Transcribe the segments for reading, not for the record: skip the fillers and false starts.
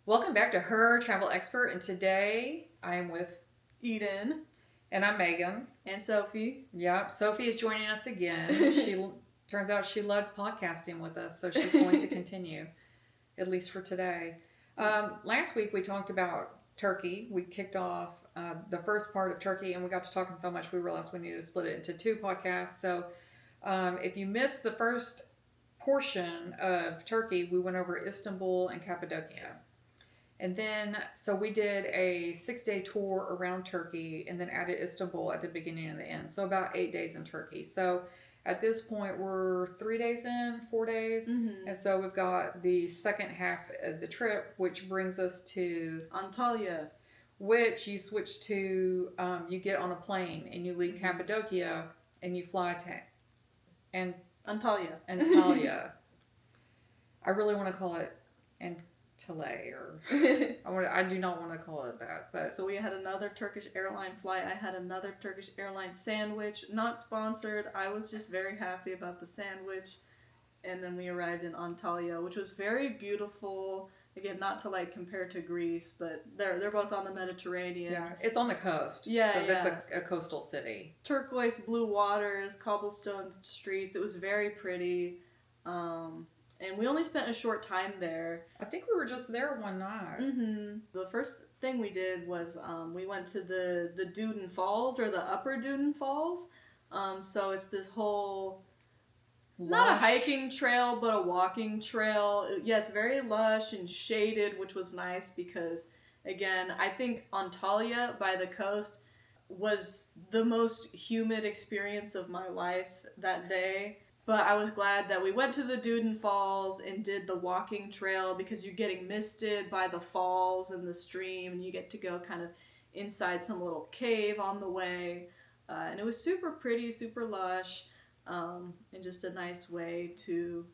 Welcome back to Her Travel Expert, and today I am with Eden and I'm Megan. and Sophie. Yep, Sophie is joining us again. She turns out she loved podcasting with us, so she's going to continue, at least for today. Last week we talked about Turkey. We kicked off the first part of Turkey, and we got to talking so much we realized we needed to split it into two podcasts. So if you missed the first portion of Turkey, we went over Istanbul and Cappadocia. And then, so we did a 6 day tour around Turkey and then added Istanbul at the beginning and the end. So about 8 days in Turkey. So at this point, we're 3 days in, 4 days. Mm-hmm. And so we've got the second half of the trip, which brings us to Antalya. which you switch to, you get on a plane and you leave Cappadocia and you fly to and Antalya. Antalya. I really want to call it Antalya, or I do not want to call it that. But So we had another Turkish airline flight. I had another Turkish airline sandwich, not sponsored. I was just very happy about the sandwich. And then we arrived in Antalya, which was very beautiful. Again, not to compare to Greece, but they're both on the Mediterranean. yeah, it's on the coast. Yeah, so that's yeah. a coastal city. Turquoise blue waters, cobblestone streets. It was very pretty. And we only spent a short time there. I think we were just there one night. Mm-hmm. The first thing we did was we went to the Duden Falls, or the Upper Duden Falls. So it's this whole, not a hiking trail, but a walking trail. Yes, very lush and shaded, which was nice because, again, I think Antalya by the coast was the most humid experience of my life that day. But I was glad that we went to the Duden Falls and did the walking trail because you're getting misted by the falls and the stream, and you get to go kind of inside some little cave on the way. And it was super pretty, super lush, and just a nice way to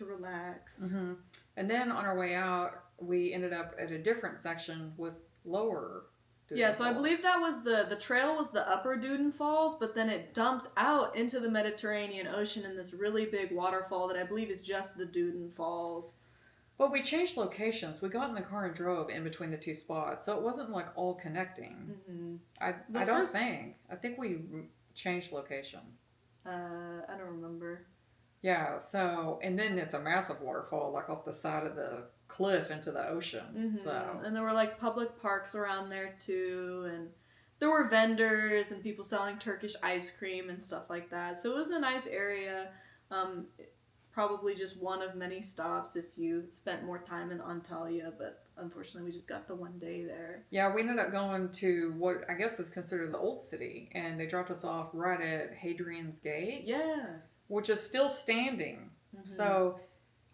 relax. Mm-hmm. And then on our way out, we ended up at a different section with lower. Yeah, so Falls. I believe that was the trail was the Upper Duden Falls, but then it dumps out into the Mediterranean Ocean in this really big waterfall that I believe is just the Duden Falls. But we changed locations. We got in the car and drove in between the two spots, so it wasn't like all connecting. Mm-hmm. I don't think. I think we changed locations. I don't remember. Yeah. So and then it's a massive waterfall, like off the side of the cliff into the ocean. Mm-hmm. So and there were public parks around there too, and there were vendors and people selling Turkish ice cream and stuff like that. So it was a nice area. Probably just one of many stops if you spent more time in Antalya, but unfortunately we just got the one day there. Yeah, we ended up going to what I guess is considered the old city, and they dropped us off right at Hadrian's Gate. Yeah. Which is still standing. Mm-hmm. So,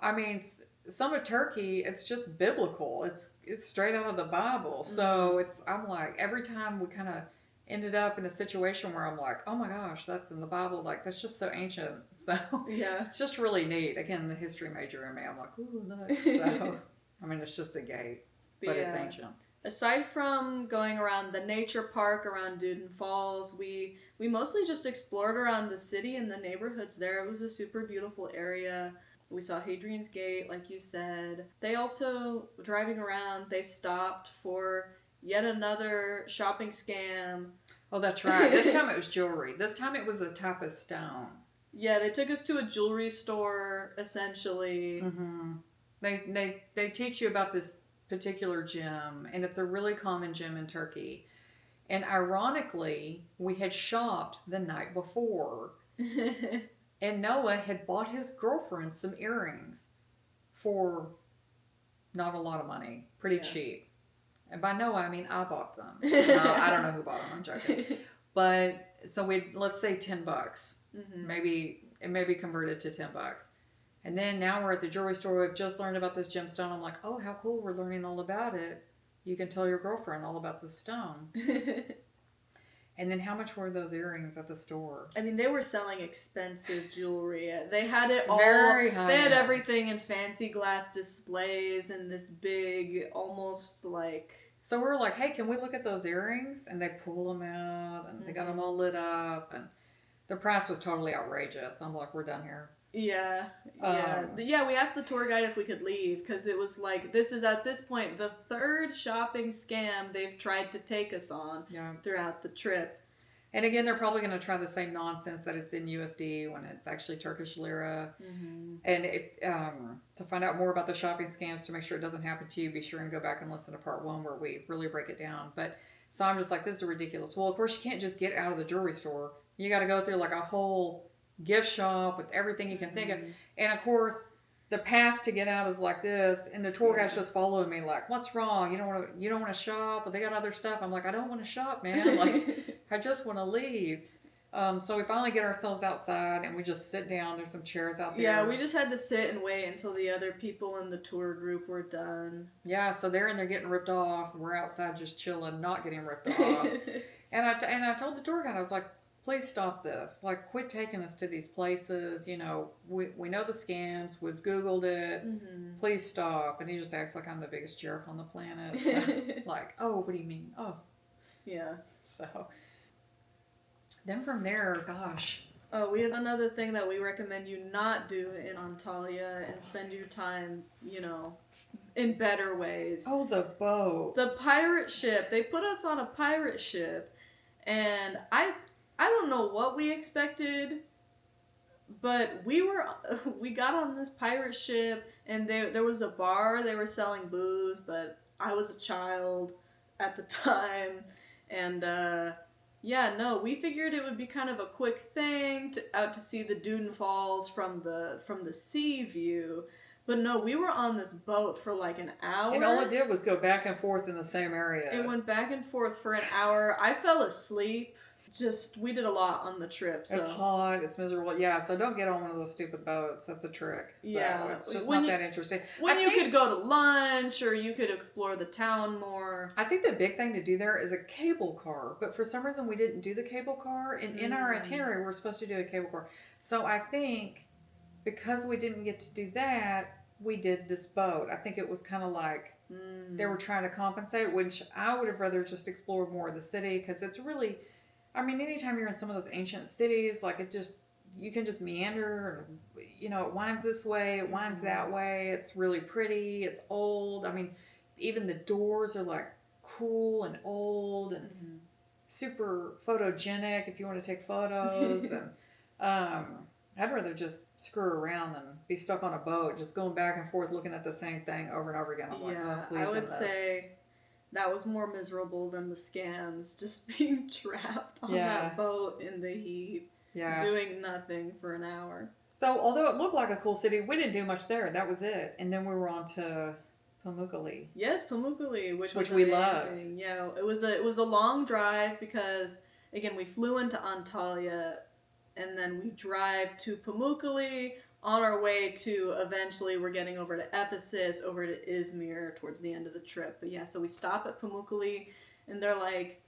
I mean, some of Turkey, it's just biblical. It's straight out of the Bible. Mm-hmm. So I'm like, every time we kind of ended up in a situation where I'm like, oh my gosh, that's in the Bible. Like, that's just so ancient. So yeah, it's just really neat. Again, the history major in me, I'm like, ooh, look. So, I mean, it's just a gate, but it's ancient. Aside from going around the nature park around Duden Falls, we mostly just explored around the city and the neighborhoods there. It was a super beautiful area. We saw Hadrian's Gate, like you said. They also, driving around, they stopped for yet another shopping scam. Oh, that's right. This time it was jewelry. This time it was a type of stone. Yeah, they took us to a jewelry store, essentially. Mm-hmm. They teach you about this particular gem, and it's a really common gem in Turkey. And ironically, we had shopped the night before, and Noah had bought his girlfriend some earrings for not a lot of money, pretty cheap. And by Noah, I mean I bought them. No, I don't know who bought them. I'm joking. But so let's say $10. Mm-hmm. Maybe converted to $10. And then now we're at the jewelry store. We've just learned about this gemstone. I'm like, oh, how cool. We're learning all about it. You can tell your girlfriend all about this stone. And then how much were those earrings at the store? I mean, they were selling expensive jewelry. They had it all. Very high. They had everything in fancy glass displays and this big, almost like... So we were like, hey, can we look at those earrings? And they pull them out, and they got them all lit up. And the price was totally outrageous. I'm like, we're done here. Yeah, yeah, yeah. We asked the tour guide if we could leave because it was like this is at this point the third shopping scam they've tried to take us on throughout the trip. And again, they're probably going to try the same nonsense that it's in USD when it's actually Turkish lira. Mm-hmm. And to find out more about the shopping scams, to make sure it doesn't happen to you, be sure and go back and listen to part 1 where we really break it down. But so I'm just like, this is ridiculous. Well, of course, you can't just get out of the jewelry store. You got to go through like a whole gift shop with everything you can think of. And of course, the path to get out is like this, and the tour guide's just following me like, what's wrong? You don't want to shop? Well, they got other stuff. I'm like, I don't want to shop, man. Like, I just want to leave. So we finally get ourselves outside, and we just sit down. There's some chairs out there. Yeah, we just had to sit and wait until the other people in the tour group were done. Yeah, so they're in there getting ripped off. We're outside just chilling, not getting ripped off. And I told the tour guide, I was like, please stop this. Like, quit taking us to these places. You know, we know the scams. We've Googled it. Mm-hmm. Please stop. And he just acts like I'm the biggest jerk on the planet. So, like, oh, what do you mean? Oh. Yeah. So, then from there, gosh. Oh, we have another thing that we recommend you not do in Antalya and spend your time, you know, in better ways. Oh, the boat. The pirate ship. They put us on a pirate ship. And I don't know what we expected, but we got on this pirate ship, and there was a bar. They were selling booze, but I was a child at the time, and we figured it would be kind of a quick thing out to see the Dune Falls from the sea view. But no, we were on this boat for like an hour. And all it did was go back and forth in the same area. It went back and forth for an hour. I fell asleep. We did a lot on the trip. So. It's hot, it's miserable. Yeah, so don't get on one of those stupid boats. That's a trick. So yeah. It's just not that interesting. You could go to lunch, or you could explore the town more. I think the big thing to do there is a cable car. But for some reason, we didn't do the cable car. And in our itinerary, we're supposed to do a cable car. So I think because we didn't get to do that, we did this boat. I think it was kind of like they were trying to compensate, which I would have rather just explored more of the city, because it's really... I mean, anytime you're in some of those ancient cities, like you can just meander, and, you know, it winds this way, it winds that way. It's really pretty. It's old. I mean, even the doors are like cool and old and super photogenic if you want to take photos. And I'd rather just screw around than be stuck on a boat, just going back and forth looking at the same thing over and over again. I'm like, oh, please. I would say that was more miserable than the scams, just being trapped on that boat in the heat, doing nothing for an hour. So, although it looked like a cool city, we didn't do much there. That was it. And then we were on to Pamukkale. Yes, Pamukkale, which we amazing. loved. Yeah, it was a long drive because, again, we flew into Antalya, and then we drive to Pamukkale. On our way to, eventually, we're getting over to Ephesus, over to Izmir towards the end of the trip. But yeah, so we stop at Pamukkale, and they're like,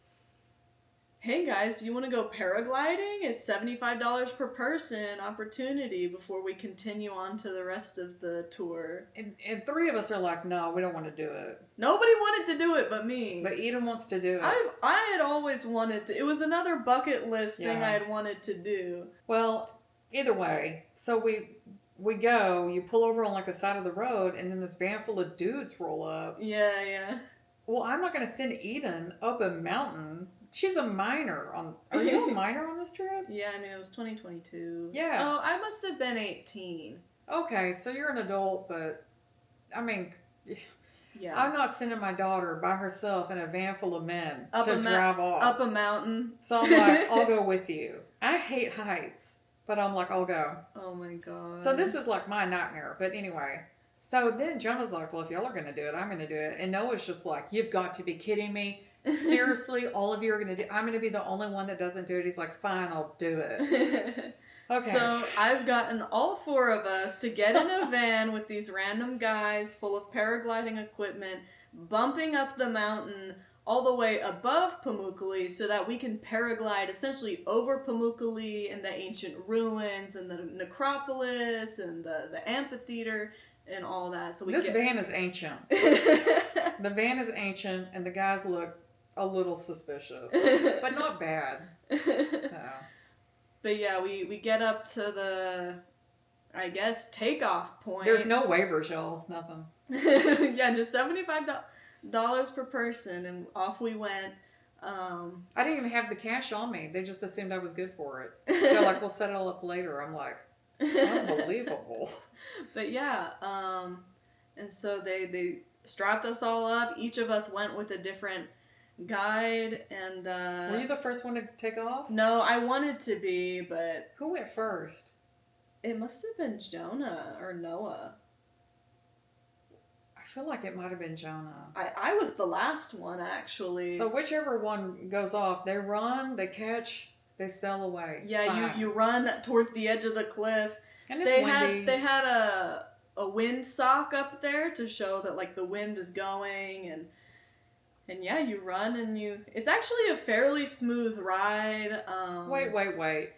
hey guys, do you want to go paragliding? It's $75 per person opportunity before we continue on to the rest of the tour. And 3 of us are like, no, we don't want to do it. Nobody wanted to do it but me. But Eden wants to do it. I had always wanted to. It was another bucket list thing I had wanted to do. Well, either way, so we go, you pull over on like the side of the road, and then this van full of dudes roll up. Yeah. Well, I'm not going to send Eden up a mountain. She's a minor. Are you a minor on this trip? Yeah, I mean, it was 2022. Yeah. Oh, I must have been 18. Okay, so you're an adult, but, I mean, yeah. I'm not sending my daughter by herself in a van full of men to drive off. Up a mountain. So I'm like, I'll go with you. I hate heights. But I'm like, I'll go. Oh my god. So this is like my nightmare. But anyway. So then Jonah's like, well, if y'all are going to do it, I'm going to do it. And Noah's just like, you've got to be kidding me. Seriously, all of you are going to do it. I'm going to be the only one that doesn't do it. He's like, fine, I'll do it. Okay. So I've gotten all 4 of us to get in a van with these random guys full of paragliding equipment, bumping up the mountain all the way above Pamukkale so that we can paraglide essentially over Pamukkale and the ancient ruins and the necropolis and the amphitheater and all that. So this van is ancient. The van is ancient, and the guys look a little suspicious, but not bad. So. But yeah, we get up to I guess, takeoff point. There's no waivers, y'all. Nothing. Yeah, just $75 per person, and off we went. I didn't even have the cash on me. They just assumed I was good for it. They're like, we'll set it all up later. I'm like, unbelievable. But yeah, and so they strapped us all up. Each of us went with a different guide, and Were you the first one to take off? No, I wanted to be, but Who went first? it must have been Jonah or Noah. I feel like it might have been Jonah. I was the last one, actually. So whichever one goes off, they run, they catch, they sail away. Yeah, Fine. you run towards the edge of the cliff. And it's windy. They had a wind sock up there to show that like the wind is going, and yeah, you run and it's actually a fairly smooth ride. Wait.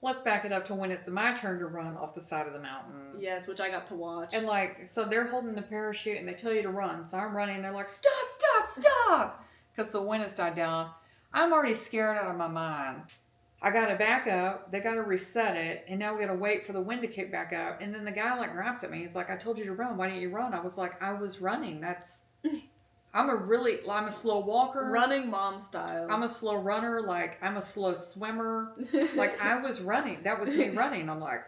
Let's back it up to when it's my turn to run off the side of the mountain. Yes, which I got to watch. And like, so they're holding the parachute and they tell you to run. So I'm running. They're like, stop. Because the wind has died down. I'm already scared out of my mind. I got to back up. They got to reset it. And now we got to wait for the wind to kick back up. And then the guy like grabs at me. He's like, I told you to run. Why didn't you run? I was like, I was running. I'm a slow walker. Running mom style. I'm a slow runner. Like, I'm a slow swimmer. Like, I was running. That was me running. I'm like,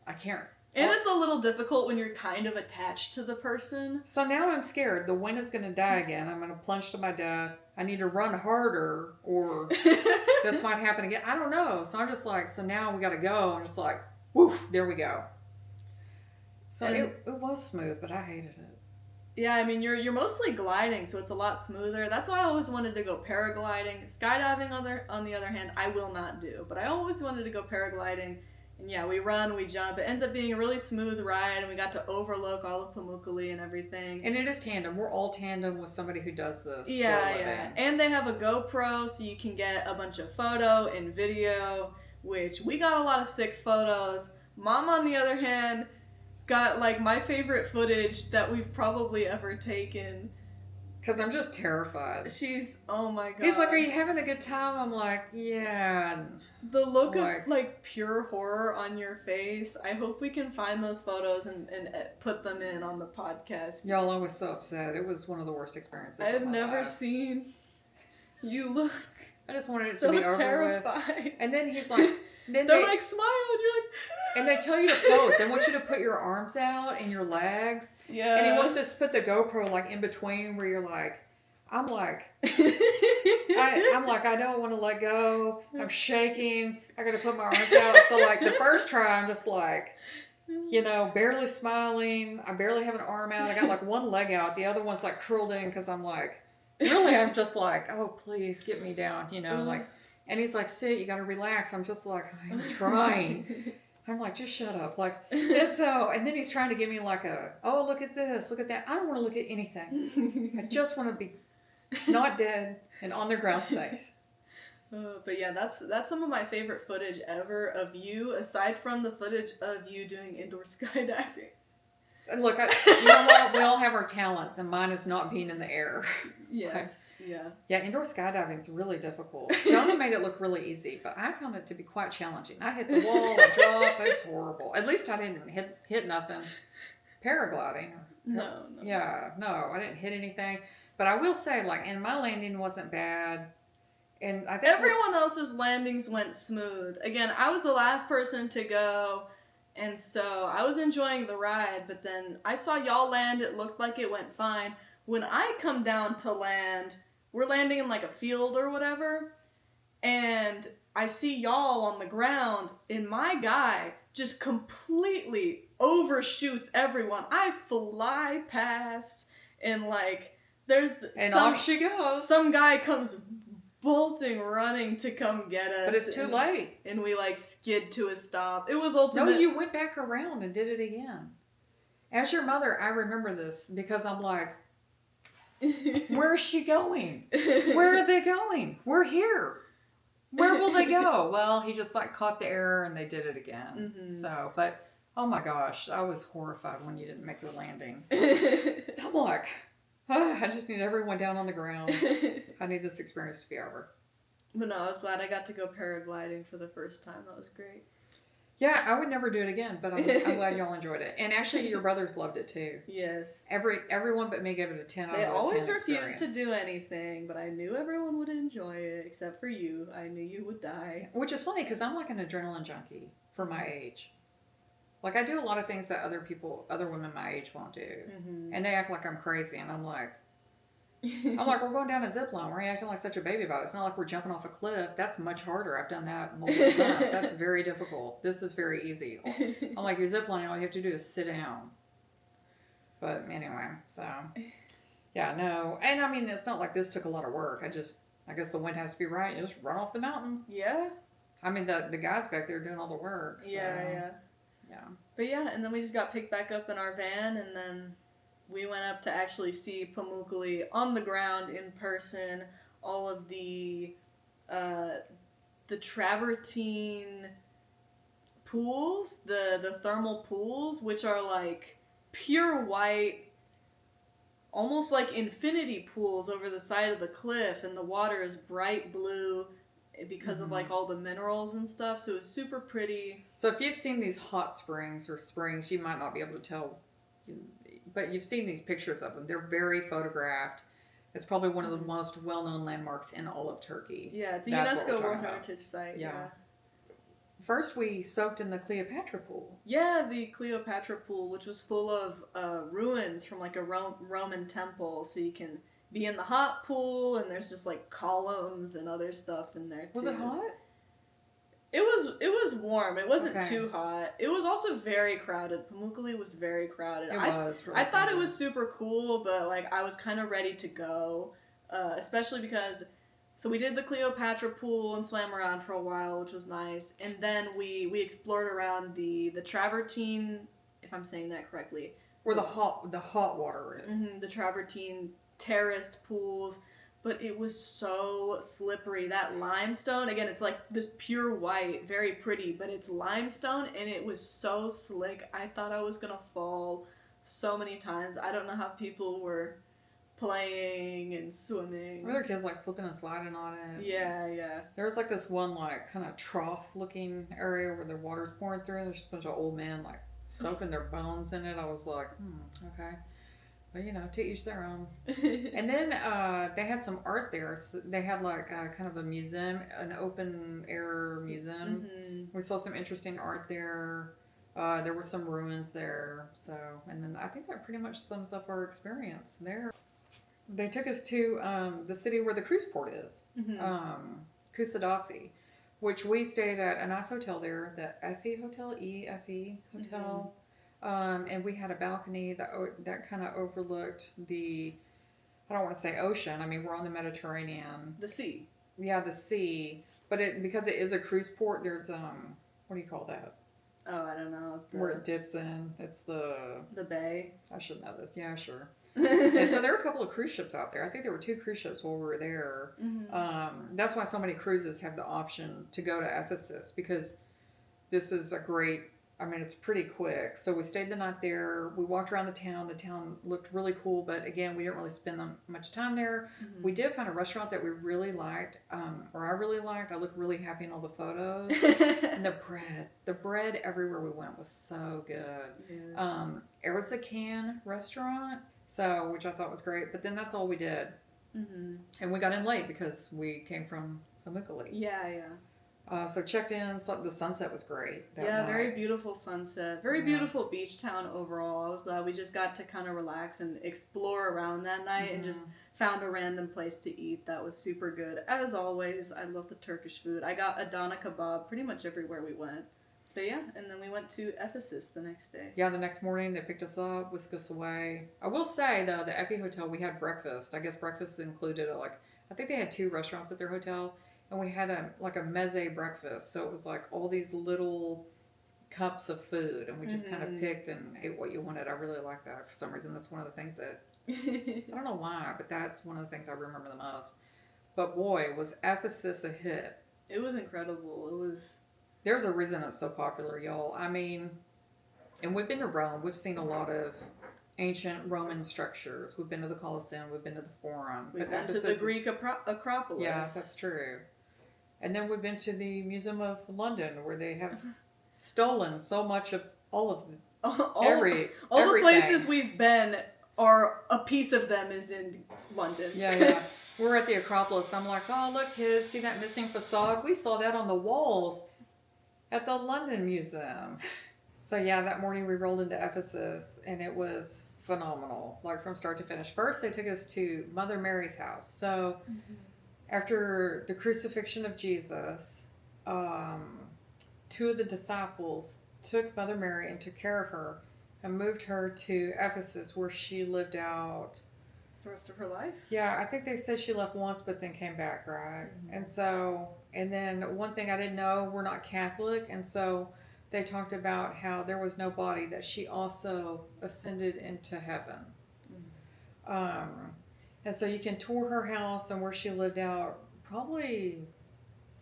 I can't. And it's a little difficult when you're kind of attached to the person. So now I'm scared. The wind is going to die again. I'm going to plunge to my death. I need to run harder or this might happen again. I don't know. So I'm just like, so now we got to go. I'm just like, woof, there we go. So it was smooth, but I hated it. Yeah, I mean, you're mostly gliding, so it's a lot smoother. That's why I always wanted to go paragliding. Skydiving, on the other hand, I will not do. But I always wanted to go paragliding. And yeah, we run, we jump. It ends up being a really smooth ride, and we got to overlook all of Pamukkale and everything. And it is tandem. We're all tandem with somebody who does this. Yeah. And they have a GoPro, so you can get a bunch of photo and video, which we got a lot of sick photos. Mom, on the other hand, got like my favorite footage that we've probably ever taken. Because I'm just terrified. Oh my god. He's like, are you having a good time? I'm like, yeah. The look of like pure horror on your face. I hope we can find those photos and put them in on the podcast. Y'all, I was so upset. It was one of the worst experiences. I have never seen you look. I just wanted it so to be over terrified. with. And then he's like, they're like, smile, and you're like, and they tell you to pose. They want you to put your arms out and your legs. Yeah. And he wants to put the GoPro like in between where you're like, I'm like, I don't want to let go. I'm shaking. I got to put my arms out. So like the first try, I'm just like, barely smiling. I barely have an arm out. I got like one leg out. The other one's like curled in because I'm like, really, I'm just like, oh, please get me down, like, and he's like, sit, you got to relax. I'm just like, I'm trying. I'm like, just shut up. Like, and then he's trying to give me like oh, look at this, look at that. I don't want to look at anything. I just want to be not dead and on the ground safe. But yeah, that's some of my favorite footage ever of you, aside from the footage of you doing indoor skydiving. Look, you know what? We all have our talents, and mine is not being in the air. Yes, yeah. Yeah, indoor skydiving is really difficult. Jonah made it look really easy, but I found it to be quite challenging. I hit the wall, I dropped, it was horrible. At least I didn't hit nothing. Paragliding. No. Yeah, no, I didn't hit anything. But I will say, and my landing wasn't bad. And I think everyone else's landings went smooth. Again, I was the last person to go. And so I was enjoying the ride, but then I saw y'all land. It looked like it went fine. When I come down to land, we're landing in like a field or whatever, and I see y'all on the ground, and my guy just completely overshoots everyone. I fly past, and off she goes. Some guy comes bolting, running to come get us. But it's too late. And we skid to a stop. It was ultimate. No, you went back around and did it again. As your mother, I remember this because I'm like, where is she going? Where are they going? We're here. Where will they go? Well, he just caught the error and they did it again. Mm-hmm. So, but oh my gosh, I was horrified when you didn't make your landing. I'm like, I just need everyone down on the ground. I need this experience to be over. But no, I was glad I got to go paragliding for the first time. That was great. Yeah, I would never do it again, but I'm glad y'all enjoyed it. And actually, your brothers loved it too. Yes. Everyone but me gave it a 10 out They of a 10 always refused to experience. do anything, but I knew everyone would enjoy it, except for you. I knew you would die. Which is funny because I'm like an adrenaline junkie for my age. Like I do a lot of things that other women my age won't do, and they act like I'm crazy, and I'm like, we're going down a zip line. We're acting like such a baby about it. It's not like we're jumping off a cliff. That's much harder. I've done that multiple times. That's very difficult. This is very easy. I'm like, your zip line, all you have to do is sit down. But anyway, so yeah, no. And I mean, it's not like this took a lot of work. I guess the wind has to be right. You just run off the mountain. Yeah. I mean, the guys back there doing all the work. So, Yeah. But yeah, and then we just got picked back up in our van, and then we went up to actually see Pamukkale on the ground in person. All of the travertine pools, the thermal pools, which are like pure white, almost like infinity pools over the side of the cliff, and the water is bright blue because of like all the minerals and stuff, so it's super pretty. So if you've seen these hot springs or springs, you might not be able to tell, but you've seen these pictures of them. They're very photographed. It's probably one of the most well-known landmarks in all of Turkey. Yeah, it's a That's UNESCO World Heritage Site. Yeah. First, we soaked in the Cleopatra Pool. Yeah, the Cleopatra Pool, which was full of ruins from like a Roman temple, so you can be in the hot pool, and there's just like columns and other stuff in there too. Was it hot? It was warm. It wasn't too hot. It was also very crowded. Pamukkale was very crowded. I thought it was super cool, but like I was kind of ready to go, especially because so we did the Cleopatra Pool and swam around for a while, which was nice, and then we explored around the travertine, if I'm saying that correctly, where the hot water is. The travertine terraced pools. But it was so slippery. That limestone, again, it's like this pure white, very pretty, but it's limestone, and it was so slick. I thought I was going to fall so many times. I don't know how people were playing and swimming. Were there kids like slipping and sliding on it? Yeah. There was like this one like kind of trough looking area where the water's pouring through. There's a bunch of old men like soaking their bones in it. I was like, okay. But, to each their own. And then they had some art there. So they had like kind of a museum, an open air museum. We saw some interesting art there. There were some ruins there. So, and then I think that pretty much sums up our experience there. They took us to the city where the cruise port is, Kusadasi, which we stayed at a nice hotel there, the Efe Hotel, EFE Hotel. And we had a balcony that kind of overlooked I don't want to say ocean. I mean, we're on the Mediterranean. The sea. Yeah, the sea. But because it is a cruise port, there's, what do you call that? Oh, I don't know. Where it dips in. It's the bay. I should know this. Yeah, sure. And so there were a couple of cruise ships out there. I think there were 2 cruise ships while we were there. That's why so many cruises have the option to go to Ephesus, because this is it's pretty quick. So we stayed the night there. We walked around the town. The town looked really cool, but again, we didn't really spend much time there. We did find a restaurant that we really liked, or I really liked. I looked really happy in all the photos. And the bread everywhere we went was so good. Yes. It was a can restaurant, which I thought was great, but then that's all we did. And we got in late because we came from Pamukkale. Yeah. So checked in. So the sunset was great. Yeah, very beautiful sunset. Very beautiful beach town overall. I was glad we just got to kind of relax and explore around that night and just found a random place to eat. That was super good. As always, I love the Turkish food. I got Adana kebab pretty much everywhere we went. But yeah, and then we went to Ephesus the next day. Yeah, the next morning they picked us up, whisked us away. I will say though, the Efe Hotel, we had breakfast. I guess breakfast included I think they had 2 restaurants at their hotel. And we had a meze breakfast, so it was like all these little cups of food, and we just kind of picked and ate what you wanted. I really like that for some reason. That's one of the things that I don't know why, but that's one of the things I remember the most. But boy, was Ephesus a hit! It was incredible. There's a reason it's so popular, y'all. I mean, and we've been to Rome. We've seen a lot of ancient Roman structures. We've been to the Colosseum. We've been to the Forum. We've been to the Greek Acropolis. Yeah, that's true. And then we've been to the Museum of London, where they have stolen so much of all of all, every all the everything. places we've been are a piece of them is in London. Yeah. We're at the Acropolis. I'm like, oh look, kids, see that missing facade? We saw that on the walls at the London Museum. So yeah, that morning we rolled into Ephesus, and it was phenomenal, like from start to finish. First, they took us to Mother Mary's house. So after the crucifixion of Jesus, two of the disciples took Mother Mary and took care of her and moved her to Ephesus, where she lived out the rest of her life. Yeah, I think they said she left once but then came back, right? And then one thing I didn't know, we're not Catholic, and so they talked about how there was no body, that she also ascended into heaven. And so you can tour her house and where she lived out. Probably,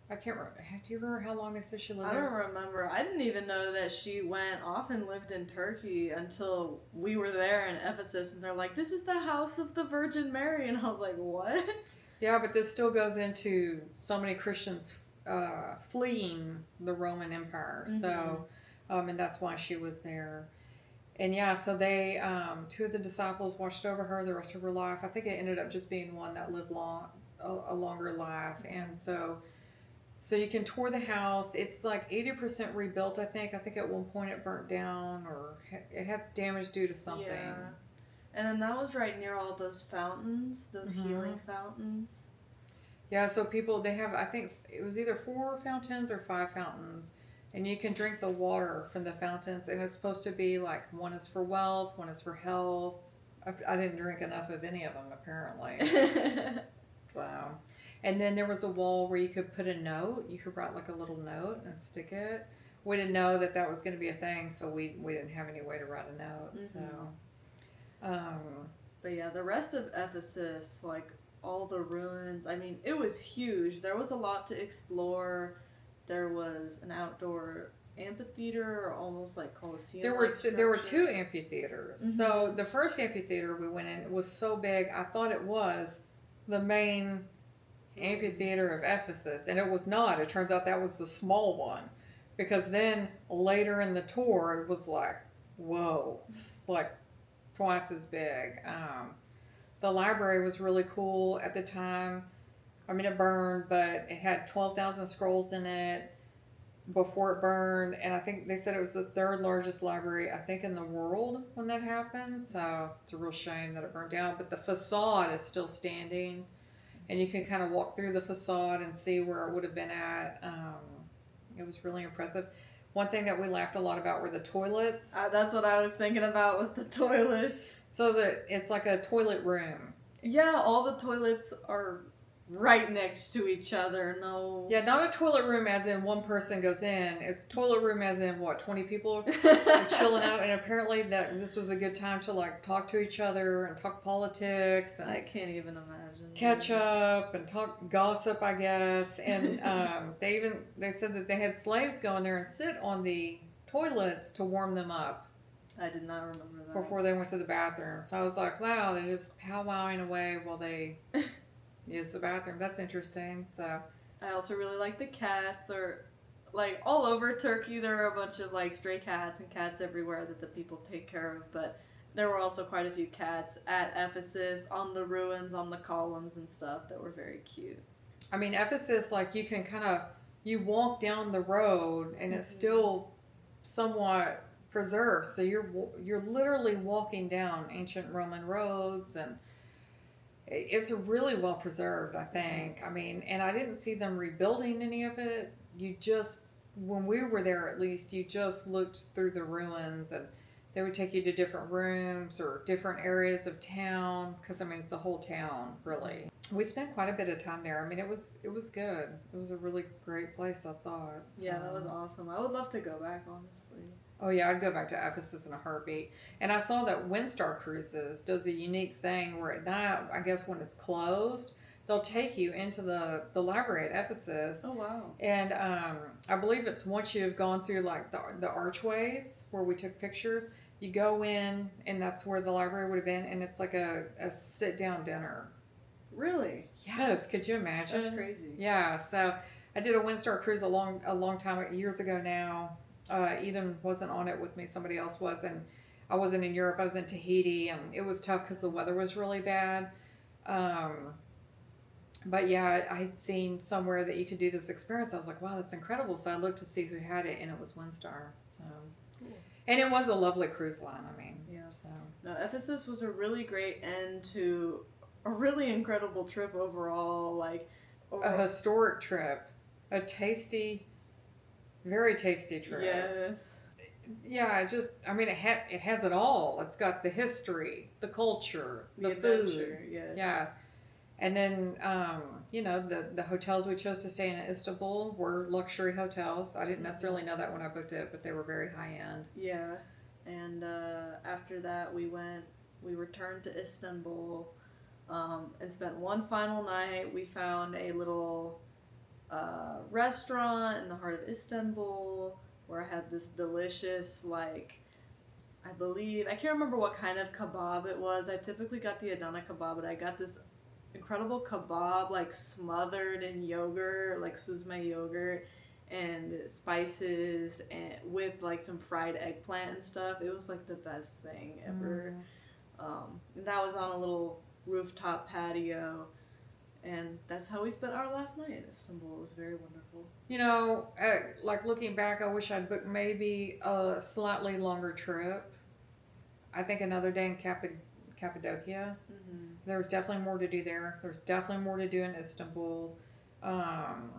I can't remember. Do you remember how long they said she lived I there? don't remember. I didn't even know that she went off and lived in Turkey until we were there in Ephesus, and they're like, "This is the house of the Virgin Mary," and I was like, "What?" Yeah, but this still goes into so many Christians fleeing the Roman Empire. So, and that's why she was there. And yeah, so they, two of the disciples watched over her the rest of her life. I think it ended up just being one that lived a longer life. And so you can tour the house. It's like 80% rebuilt, I think. I think at one point it burnt down or it had damage due to something. Yeah. And then that was right near all those fountains, those healing fountains. Yeah, so people, they have, I think it was either 4 fountains or 5 fountains. And you can drink the water from the fountains. And it's supposed to be like, one is for wealth, one is for health. I didn't drink enough of any of them, apparently. So, and then there was a wall where you could put a note. You could write like a little note and stick it. We didn't know that was going to be a thing, so we didn't have any way to write a note. So, but yeah, the rest of Ephesus, like all the ruins, I mean, it was huge. There was a lot to explore. There was an outdoor amphitheater, or almost like Colosseum. There were 2 amphitheaters. So the first amphitheater we went in was so big, I thought it was the main amphitheater of Ephesus, and it was not. It turns out that was the small one, because then later in the tour it was like, whoa, like twice as big. The library was really cool at the time. I mean, it burned, but it had 12,000 scrolls in it before it burned, and I think they said it was the 3rd largest library, I think, in the world when that happened. So it's a real shame that it burned down, but the facade is still standing, and you can kind of walk through the facade and see where it would have been at. It was really impressive. One thing that we laughed a lot about were the toilets. That's what I was thinking about, was the toilets. So it's like a toilet room. Yeah, all the toilets are right next to each other. No. Yeah, not a toilet room as in one person goes in. It's a toilet room as in, 20 people are chilling out. And apparently this was a good time to like talk to each other and talk politics. And I can't even imagine. Catch up and talk gossip, I guess. And they said that they had slaves go in there and sit on the toilets to warm them up. I did not remember that. Before they went to the bathroom. So I was like, wow, they're just powwowing away while they use the bathroom. That's interesting. So I also really like the cats. They're like all over Turkey. There are a bunch of like stray cats and cats everywhere that the people take care of. But there were also quite a few cats at Ephesus, on the ruins, on the columns and stuff that were very cute. I mean, Ephesus, like you can you walk down the road and it's still somewhat preserved. So you're literally walking down ancient Roman roads, and it's really well preserved, I think. I mean, and I didn't see them rebuilding any of it. When we were there, at least, you just looked through the ruins, and they would take you to different rooms or different areas of town, because I mean, it's a whole town, really. We spent quite a bit of time there. I mean, it was good. It was a really great place, I thought. Yeah, that was awesome. I would love to go back, honestly. Oh yeah, I'd go back to Ephesus in a heartbeat. And I saw that Windstar Cruises does a unique thing where at night, I guess when it's closed, they'll take you into the library at Ephesus. Oh wow! And I believe it's once you've gone through like the archways where we took pictures, you go in, and that's where the library would have been, and it's like a sit down dinner. Really? Yes. Could you imagine? That's crazy. Yeah. So I did a Windstar cruise a long time, years ago now. Eden wasn't on it with me. Somebody else was, and I wasn't in Europe. I was in Tahiti, and it was tough because the weather was really bad. Um, but yeah, I had seen somewhere that you could do this experience. I was like, wow, that's incredible. So I looked to see who had it, and it was Windstar. So, Cool. and it was a lovely cruise line. I mean, Yeah. So No, Ephesus was a really great end to a really incredible trip overall. Like a historic trip, a tasty, very tasty trip. Yes. Yeah, I mean, it has it all. It's got the history, the culture, the adventure, food. yes. Yeah. And then, the hotels we chose to stay in Istanbul were luxury hotels. I didn't necessarily know that when I booked it, but they were very high end. Yeah. And after that, we returned to Istanbul and spent one final night. We found a little restaurant in the heart of Istanbul where I had this delicious, I can't remember what kind of kebab it was. I typically got the Adana kebab, but I got this incredible kebab, smothered in yogurt, süzme yogurt, and spices, and with, some fried eggplant and stuff. It was, the best thing ever. And that was on a little rooftop patio. And that's how we spent our last night in Istanbul. It was very wonderful. Looking back, I wish I'd booked maybe a slightly longer trip. I think another day in Cappadocia. Mm-hmm. There was definitely more to do there. There's definitely more to do in Istanbul. When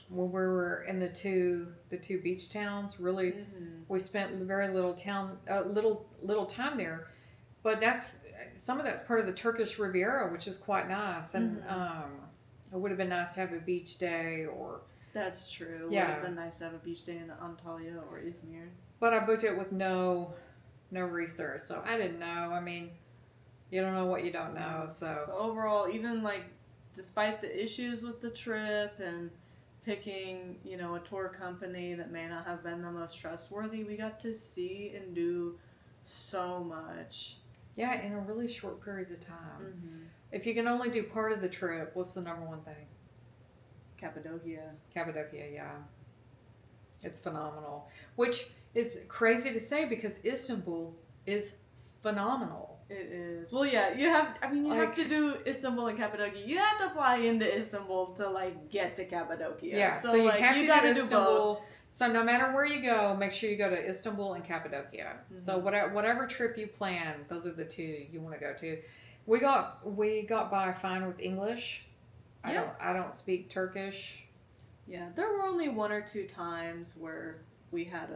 we were in the two beach towns, really, we spent very little time there. But some of that's part of the Turkish Riviera, which is quite nice, and it would have been nice to have a beach day, or that's true. Yeah. Would have been nice to have a beach day in Antalya or Izmir. But I booked it with no research, so I didn't know. I mean, you don't know what you don't know. So But overall, even despite the issues with the trip and picking, a tour company that may not have been the most trustworthy, we got to see and do so much. Yeah, in a really short period of time. If you can only do part of the trip, what's the number one thing? Cappadocia, yeah. It's phenomenal. Which is crazy to say because Istanbul is phenomenal. It is. Well, yeah, you have to do Istanbul and Cappadocia. You have to fly into Istanbul to, get to Cappadocia. Yeah, so you have to do Istanbul. So no matter where you go, make sure you go to Istanbul and Cappadocia. So whatever trip you plan, those are the two you want to go to. We got by fine with English. Yeah. I don't speak Turkish. Yeah, there were only one or two times where we had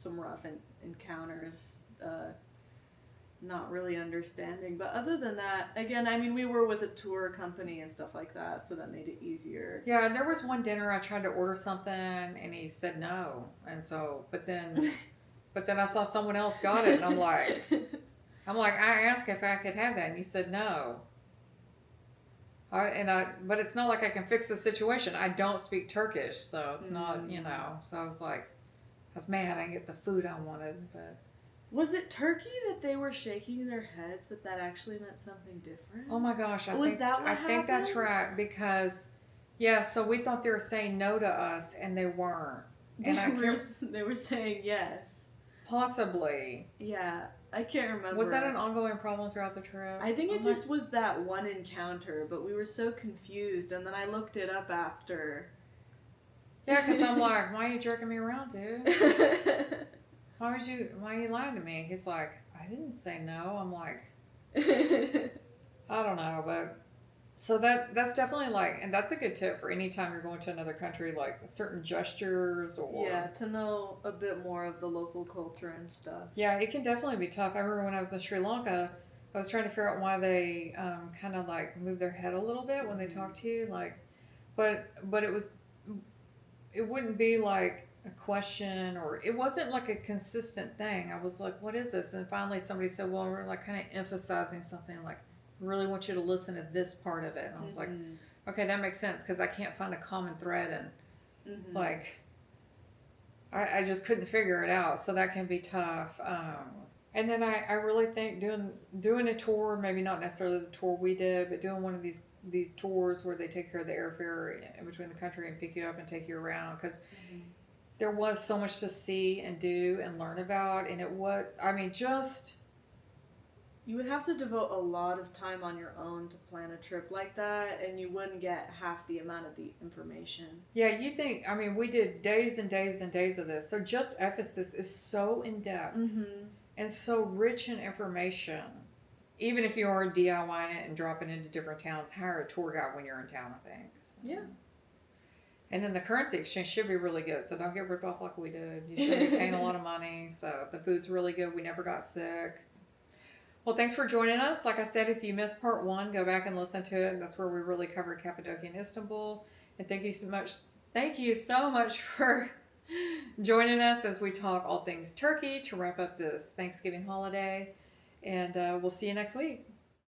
some rough encounters, not really understanding. But other than that, again, we were with a tour company and stuff like that, so that made it easier. Yeah, and there was one dinner I tried to order something, and he said no, and so, but then I saw someone else got it, and I'm like, I asked if I could have that, and you said no. But it's not like I can fix the situation. I don't speak Turkish, so it's not, So I was mad I didn't get the food I wanted, but. Was it Turkey that they were shaking their heads, but that actually meant something different? Oh my gosh! I think think that's right because, so we thought they were saying no to us, and they weren't. And they were saying yes. Possibly. Yeah, I can't remember. Was that an ongoing problem throughout the trip? I think it just was that one encounter, but we were so confused, and then I looked it up after. Yeah, because I'm like, why are you jerking me around, dude? Why are you lying to me? He's like, I didn't say no. I'm like, I don't know, but so that's definitely and that's a good tip for any time you're going to another country, certain gestures or. Yeah, to know a bit more of the local culture and stuff. Yeah, it can definitely be tough. I remember when I was in Sri Lanka, I was trying to figure out why they kind of move their head a little bit when they talk to you, but it wouldn't be a question, or it wasn't a consistent thing. I was like, what is this? And finally somebody said, well, we're kind of emphasizing something, really want you to listen to this part of it. And I was like, okay, that makes sense, because I can't find a common thread, and I just couldn't figure it out, so that can be tough. And then I really think doing a tour, maybe not necessarily the tour we did, but doing one of these tours where they take care of the airfare in between the country and pick you up and take you around, because there was so much to see and do and learn about, and it was, I mean, just You would have to devote a lot of time on your own to plan a trip like that, and you wouldn't get half the amount of the information. yeah. You think, I mean, we did days and days and days of this, so just Ephesus is so in depth Mm-hmm. and so rich in information. Even if you are DIYing it and dropping into different towns, hire a tour guide when you're in town, I think. So. Yeah. And then the currency exchange should be really good, so don't get ripped off like we did. You should be paying a lot of money. So the food's really good. We never got sick. Well, thanks for joining us. Like I said, if you missed part 1, go back and listen to it. That's where we really covered Cappadocia and Istanbul. And thank you so much. Thank you so much for joining us as we talk all things Turkey to wrap up this Thanksgiving holiday. And we'll see you next week.